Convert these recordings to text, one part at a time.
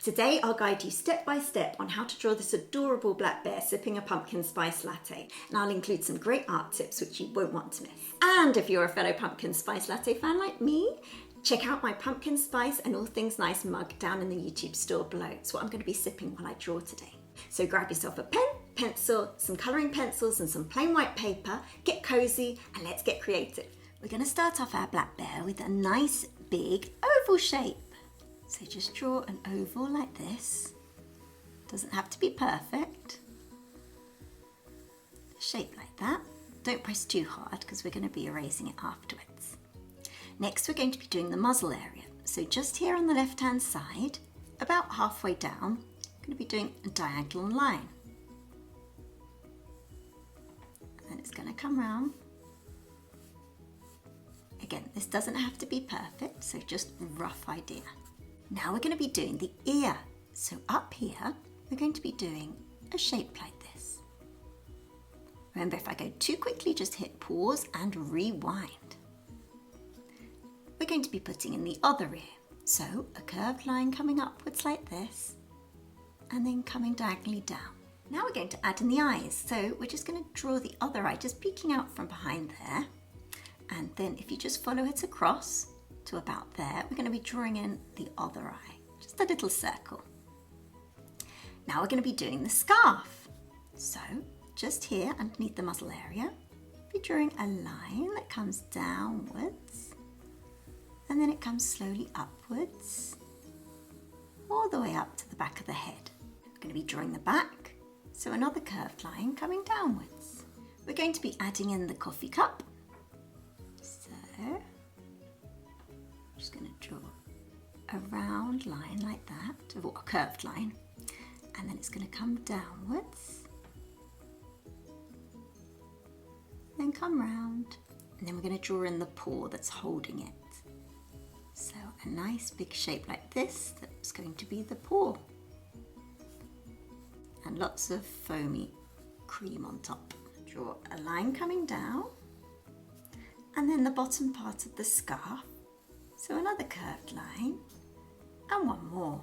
Today I'll guide you step by step on how to draw this adorable black bear sipping a pumpkin spice latte, and I'll include some great art tips which you won't want to miss. And if you're a fellow pumpkin spice latte fan like me, check out my pumpkin spice and all things nice mug down in the YouTube store below. It's what I'm going to be sipping while I draw today. So grab yourself a pen, pencil, some colouring pencils and some plain white paper, get cosy and let's get creative. We're going to start off our black bear with a nice big oval shape. So just draw an oval like this. Doesn't have to be perfect. A shape like that. Don't press too hard because we're going to be erasing it afterwards. Next we're going to be doing the muzzle area. So just here on the left hand side, about halfway down, I'm going to be doing a diagonal line. And then it's going to come round. Again, this doesn't have to be perfect, so just a rough idea. Now we're going to be doing the ear. So up here, we're going to be doing a shape like this. Remember, if I go too quickly, just hit pause and rewind. We're going to be putting in the other ear. So a curved line coming upwards like this, and then coming diagonally down. Now we're going to add in the eyes. So we're just going to draw the other eye, just peeking out from behind there. And then if you just follow it across to about there, we're going to be drawing in the other eye, just a little circle. Now we're going to be doing the scarf. So just here underneath the muzzle area, be drawing a line that comes downwards and then it comes slowly upwards all the way up to the back of the head. We're going to be drawing the back, so another curved line coming downwards. We're going to be adding in the coffee cup. So I'm just going to draw a round line like that, or a curved line, and then it's going to come downwards, then come round, and then we're going to draw in the paw that's holding it. So a nice big shape like this, that's going to be the paw. And lots of foamy cream on top. Draw a line coming down, and then the bottom part of the scarf. So another curved line, and one more.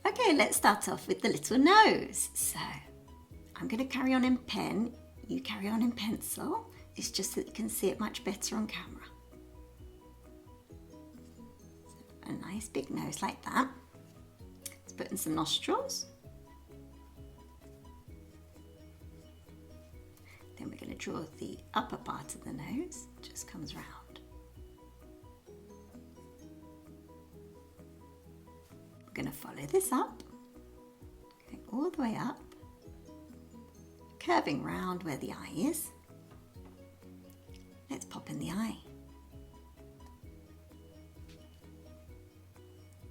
Okay, let's start off with the little nose. So I'm going to carry on in pen, you carry on in pencil. It's just that you can see it much better on camera. So a nice big nose like that. Let's put in some nostrils. Then we're going to draw the upper part of the nose, just comes round. We're going to follow this up, going all the way up, curving round where the eye is. Let's pop in the eye.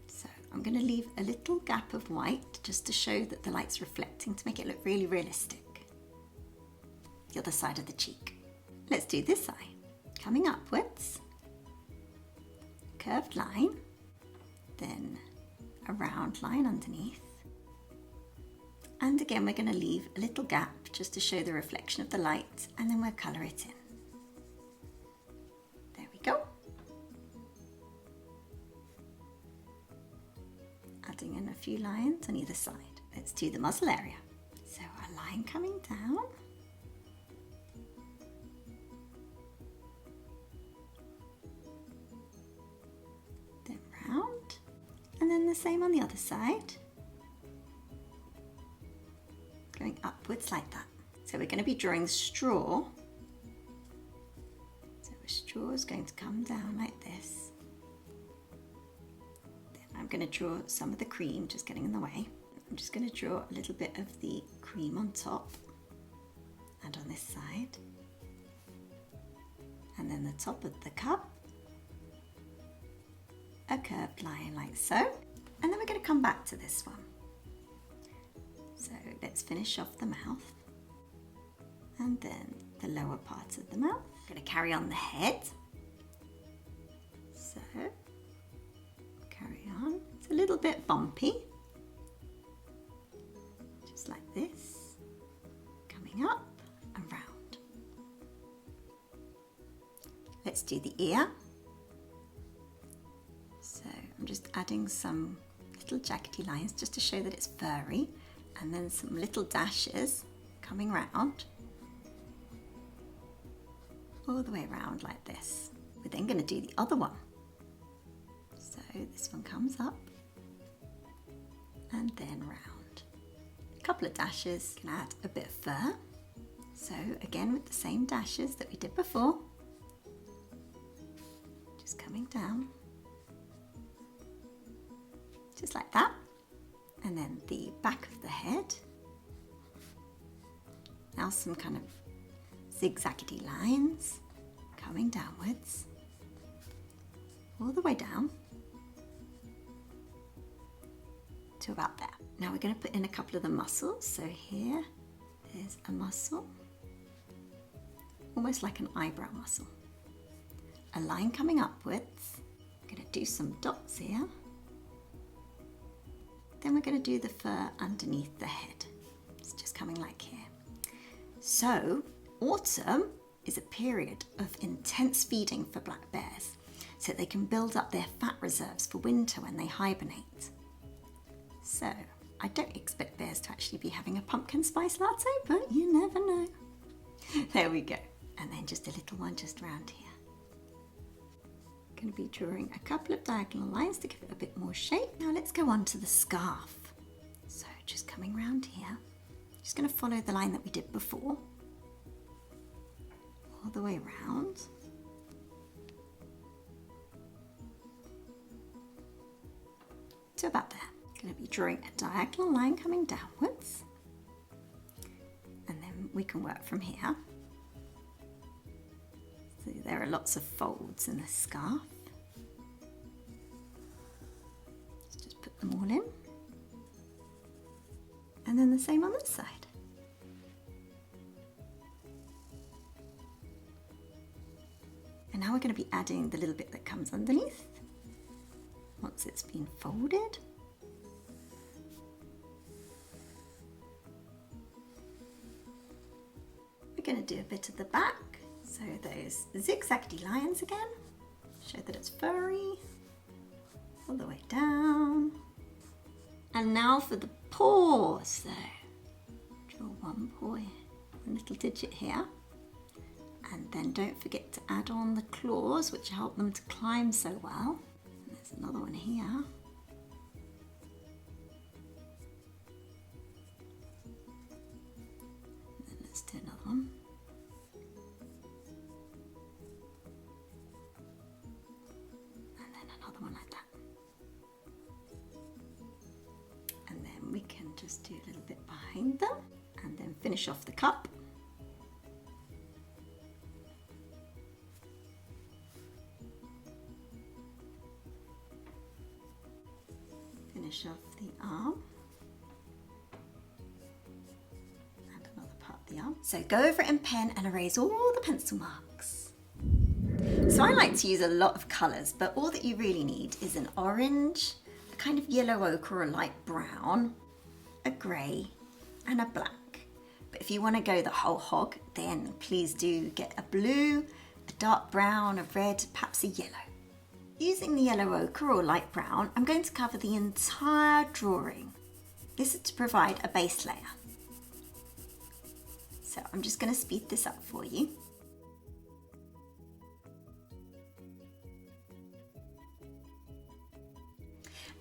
So I'm going to leave a little gap of white just to show that the light's reflecting, to make it look really realistic. The other side of the cheek. Let's do this eye. Coming upwards, curved line, then a round line underneath. And again, we're going to leave a little gap just to show the reflection of the light, and then we'll colour it in. There we go. Adding in a few lines on either side. Let's do the muzzle area. So a line coming down. Then round. And then the same on the other side. Going upwards like that. So we're going to be drawing straw. So a straw is going to come down like this. Then I'm going to draw some of the cream, just getting in the way. I'm just going to draw a little bit of the cream on top and on this side. And then the top of the cup. A curved line like so. And then we're going to come back to this one. So let's finish off the mouth and then the lower part of the mouth. I'm going to carry on the head. So carry on. It's a little bit bumpy. Just like this. Coming up and round. Let's do the ear. So I'm just adding some little jaggedy lines just to show that it's furry, and then some little dashes coming round all the way around like this. We're then going to do the other one. So this one comes up and then round. A couple of dashes can add a bit of fur. So again with the same dashes that we did before, just coming down, just like that. And then the back of the head. Now some kind of zigzaggedy lines coming downwards, all the way down to about there. Now we're going to put in a couple of the muscles. So here, there's a muscle, almost like an eyebrow muscle. A line coming upwards. I'm going to do some dots here. Then we're going to do the fur underneath the head. It's just coming like here. So, autumn is a period of intense feeding for black bears, so they can build up their fat reserves for winter when they hibernate. So, I don't expect bears to actually be having a pumpkin spice latte, but you never know. There we go. And then just a little one just around here. Going to be drawing a couple of diagonal lines to give it a bit more shape. Now let's go on to the scarf. So just coming round here, just going to follow the line that we did before, all the way around. To about there. Going to be drawing a diagonal line coming downwards, and then we can work from here. So there are lots of folds in the scarf. Let's just put them all in. And then the same on this side. And now we're going to be adding the little bit that comes underneath once it's been folded. We're going to do a bit at the back. So those zigzaggedy lines again, show that it's furry, all the way down. And now for the paw. So draw one paw here, one little digit here. And then don't forget to add on the claws, which help them to climb so well. And there's another one here. And then let's do another one. We can just do a little bit behind them and then finish off the cup. Finish off the arm and another part of the arm. So go over it in pen and erase all the pencil marks. So I like to use a lot of colours, but all that you really need is an orange, kind of yellow ochre or light brown, a grey and a black. But if you want to go the whole hog, then please do get a blue, a dark brown, a red, perhaps a yellow. Using the yellow ochre or light brown, I'm going to cover the entire drawing. This is to provide a base layer. So I'm just going to speed this up for you.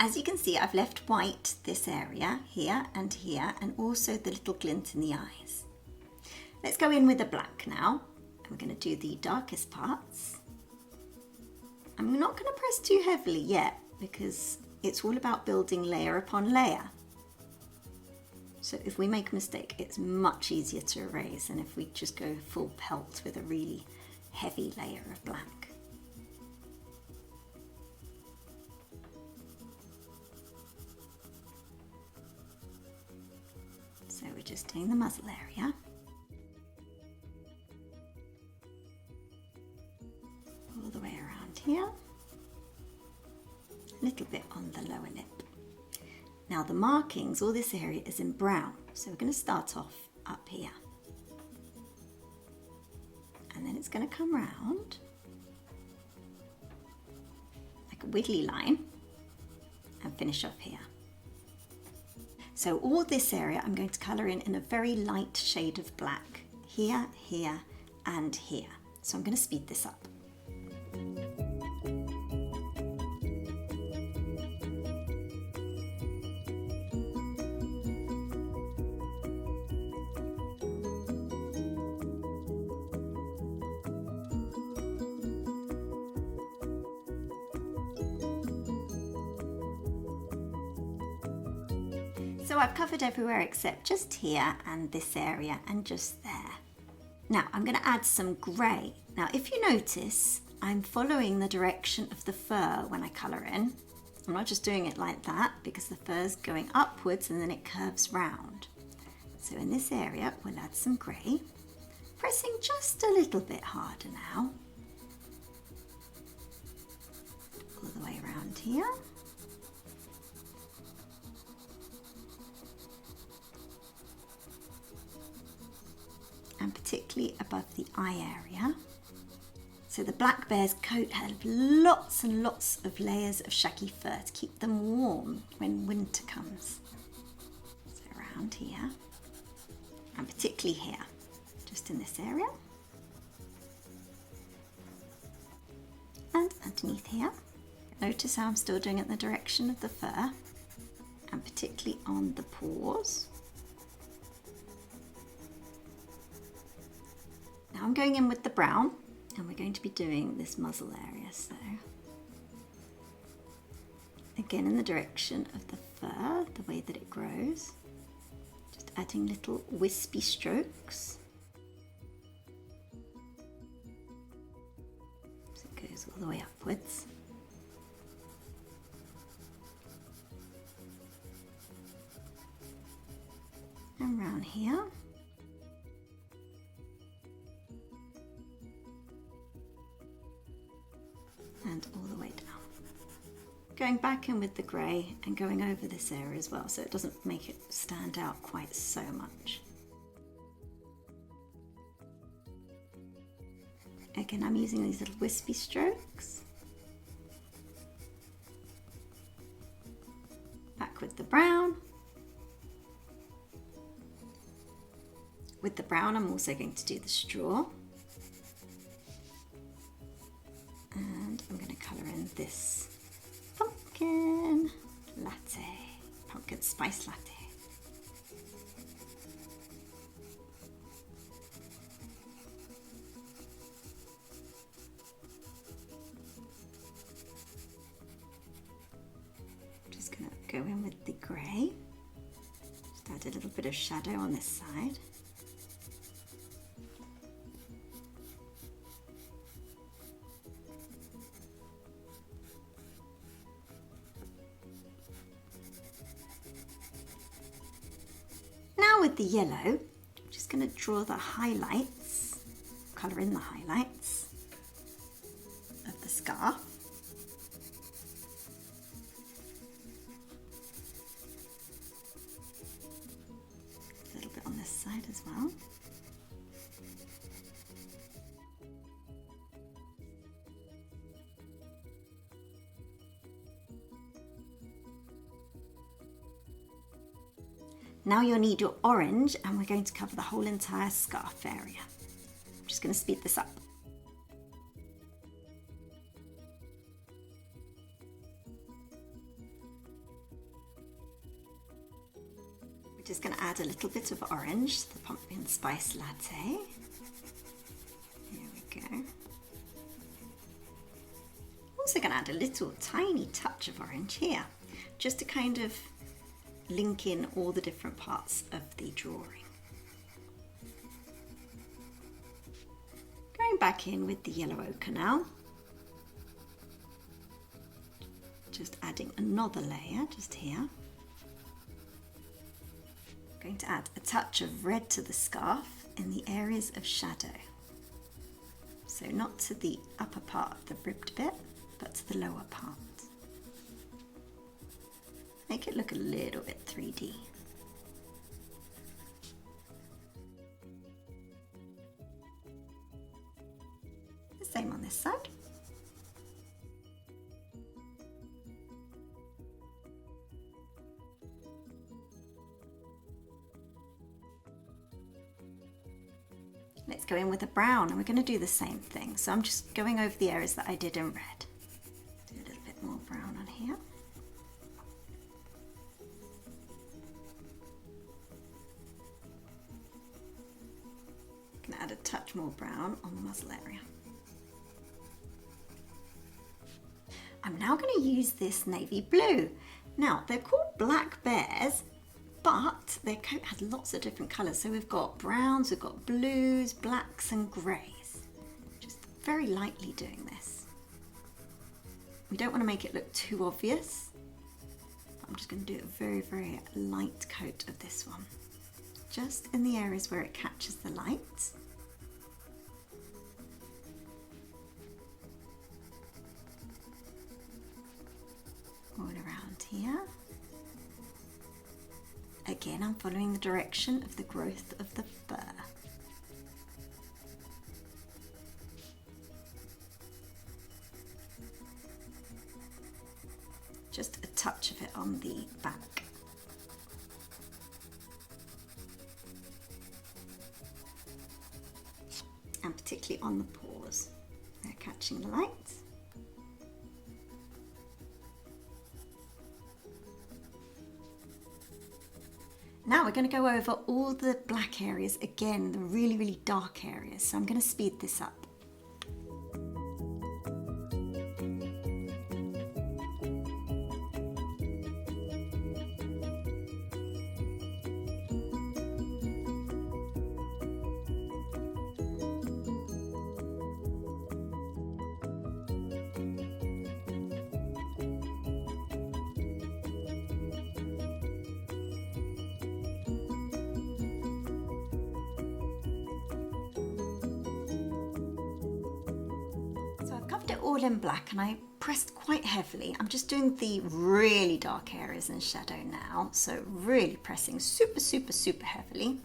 As you can see, I've left white this area here, and also the little glint in the eyes. Let's go in with the black now, and we're going to do the darkest parts. I'm not going to press too heavily yet, because it's all about building layer upon layer. So if we make a mistake, it's much easier to erase than if we just go full pelt with a really heavy layer of black. So we're just doing the muzzle area. All the way around here. A little bit on the lower lip. Now the markings, all this area is in brown. So we're going to start off up here. And then it's going to come round like a wiggly line and finish off here. So all this area I'm going to colour in a very light shade of black. Here, here and here. So I'm going to speed this up. So I've covered everywhere except just here and this area and just there. Now I'm going to add some grey. Now if you notice, I'm following the direction of the fur when I colour in. I'm not just doing it like that because the fur's going upwards and then it curves round. So in this area we'll add some grey, pressing just a little bit harder now. All the way around here. And particularly above the eye area. So the black bear's coat had lots and lots of layers of shaggy fur to keep them warm when winter comes. So around here, and particularly here, just in this area. And underneath here. Notice how I'm still doing it in the direction of the fur, and particularly on the paws. Now I'm going in with the brown and we're going to be doing this muzzle area. So again in the direction of the fur, the way that it grows, just adding little wispy strokes. So it goes all the way upwards. And around here. And all the way down. Going back in with the grey and going over this area as well, so it doesn't make it stand out quite so much. Again, I'm using these little wispy strokes. Back with the brown. With the brown, I'm also going to do the straw. And I'm going to colour in this pumpkin latte, pumpkin spice latte. I'm just going to go in with the grey, just add a little bit of shadow on this side. With the yellow, I'm just going to draw the highlights, colour in the highlights of the scarf. A little bit on this side as well. Now you'll need your orange and we're going to cover the whole entire scarf area. I'm just going to speed this up. We're just going to add a little bit of orange, the pumpkin spice latte. Here we go. Also going to add a little tiny touch of orange here, just to kind of link in all the different parts of the drawing. Going back in with the yellow ochre now. Just adding another layer just here. Going to add a touch of red to the scarf in the areas of shadow. So not to the upper part of the ribbed bit, but to the lower part. Make it look a little bit 3D. The same on this side. Let's go in with a brown and we're going to do the same thing. So I'm just going over the areas that I did in red. Do a little bit more brown on here. I'm going to add a touch more brown on the muzzle area. I'm now going to use this navy blue. Now, they're called black bears, but their coat has lots of different colours. So we've got browns, we've got blues, blacks and greys. Just very lightly doing this. We don't want to make it look too obvious. I'm just going to do a very, very light coat of this one. Just in the areas where it catches the light. All around here. Again, I'm following the direction of the growth of the fur. Just a touch of it on the back. And particularly on the paws. They're catching the light. Now we're going to go over all the black areas again, the really, really dark areas. So I'm going to speed this up. Covered it all in black and I pressed quite heavily. I'm just doing the really dark areas in shadow now, so really pressing super, super, super heavily.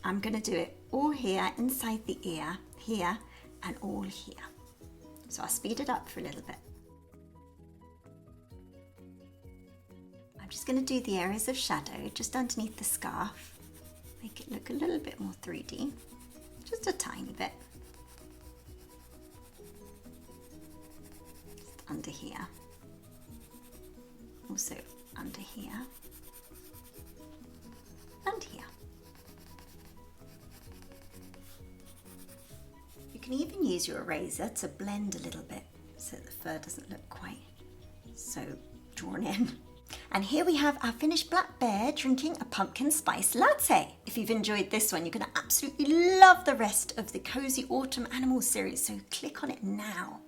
I'm going to do it all here inside the ear, here and all here. So I'll speed it up for a little bit. I'm just going to do the areas of shadow just underneath the scarf. Make it look a little bit more 3D, just a tiny bit. Just under here, also under here, and here. You can even use your eraser to blend a little bit so the fur doesn't look quite so drawn in. And here we have our finished black bear drinking a pumpkin spice latte. If you've enjoyed this one, you're going to absolutely love the rest of the Cozy Autumn Animals series, so click on it now.